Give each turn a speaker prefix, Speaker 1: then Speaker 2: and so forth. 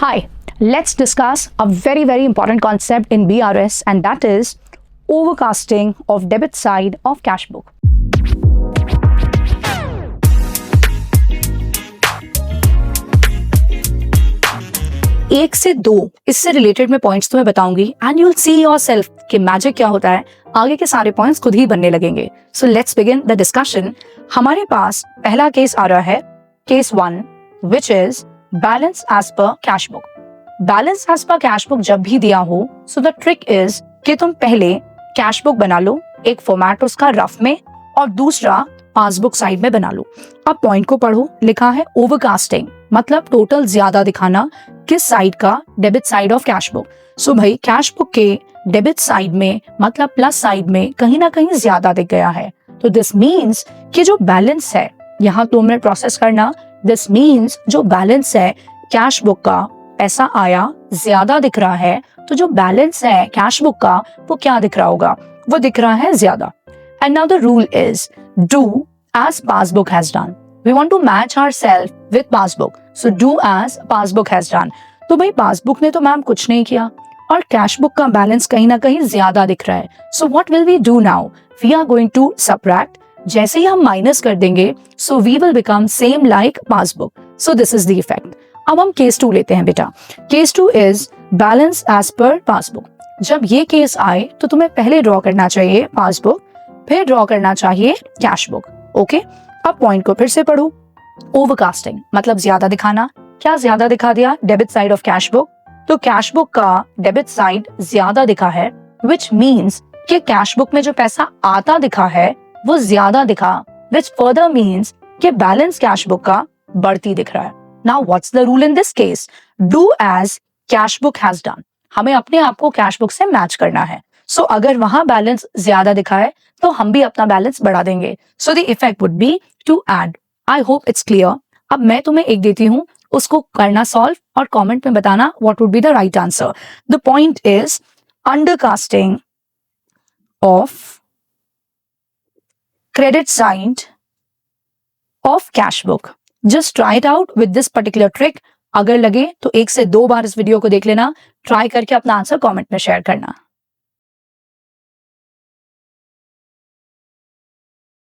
Speaker 1: Hi, let's discuss a very important concept in BRS, and that is overcasting of debit side of cash book. एक से दो इससे related मैं points तुम्हें बताऊंगी and you will see yourself कि magic क्या होता है, आगे के सारे पॉइंट्स खुद ही बनने लगेंगे. So let's begin the discussion. हमारे पास पहला केस आ रहा है, case 1, which is balance as per cash book. Balance as per cash book जब भी दिया हो, सो द ट्रिक इज कि तुम पहले कैश बुक बना लो, एक फॉर्मेट उसका रफ में, और दूसरा पासबुक साइड में बना लो. अब पॉइंट को पढ़ो, लिखा है ओवरकास्टिंग, मतलब टोटल ज्यादा दिखाना. किस साइड का? Debit side of cash book. So भाई कैश बुक के डेबिट साइड में, मतलब प्लस साइड में कहीं ना कहीं ज्यादा दिख गया है. तो दिस मीन्स कि जो बैलेंस है, यहाँ तुमने प्रोसेस करना, दिस मीन्स जो बैलेंस है कैश बुक का, पैसा आया ज्यादा दिख रहा है, तो जो बैलेंस है कैश बुक का वो क्या दिख रहा होगा? वो दिख रहा है ज्यादा. And now the rule is do as passbook has done. We want to match ourselves with passbook. So do as passbook has done. तो भाई पासबुक ने तो मैम कुछ नहीं किया और कैश बुक का बैलेंस कहीं ना कहीं ज्यादा दिख रहा है. So what will we do now? We are going to subtract. जैसे ही हम माइनस कर देंगे, so we will become same like passbook. So this is the effect. अब हम केस 2 लेते हैं बेटा. Case 2 is balance as per passbook. जब ये केस आए तो तुम्हें पहले ड्रॉ करना चाहिए पासबुक, फिर ड्रॉ करना चाहिए कैश बुक. ओके, अब पॉइंट को फिर से पढ़ो. ओवरकास्टिंग मतलब ज्यादा दिखाना. क्या ज्यादा दिखा दिया? Debit side of cash book. तो कैश बुक का डेबिट साइड ज्यादा दिखा है, विच मीन्स कि कैश बुक में जो पैसा आता दिखा है वो ज्यादा दिखा, विच फर्दर मीन्स कि बैलेंस कैश बुक का बढ़ती दिख रहा है. Now what's the rule in this case? Do as cash book has done. हमें अपने आप को कैश बुक से मैच करना है. सो अगर वहां बैलेंस ज्यादा दिखा है तो हम भी अपना बैलेंस बढ़ा देंगे. So the effect would be to add. I hope it's clear. अब मैं तुम्हें एक देती हूं, उसको करना सॉल्व और कमेंट में बताना what would be the right answer. The point is undercasting of credit side of cash book. Just try it out with this particular trick. अगर लगे तो 1 से 2 बार इस वीडियो को देख लेना, ट्राई करके अपना आंसर कमेंट में शेयर करना.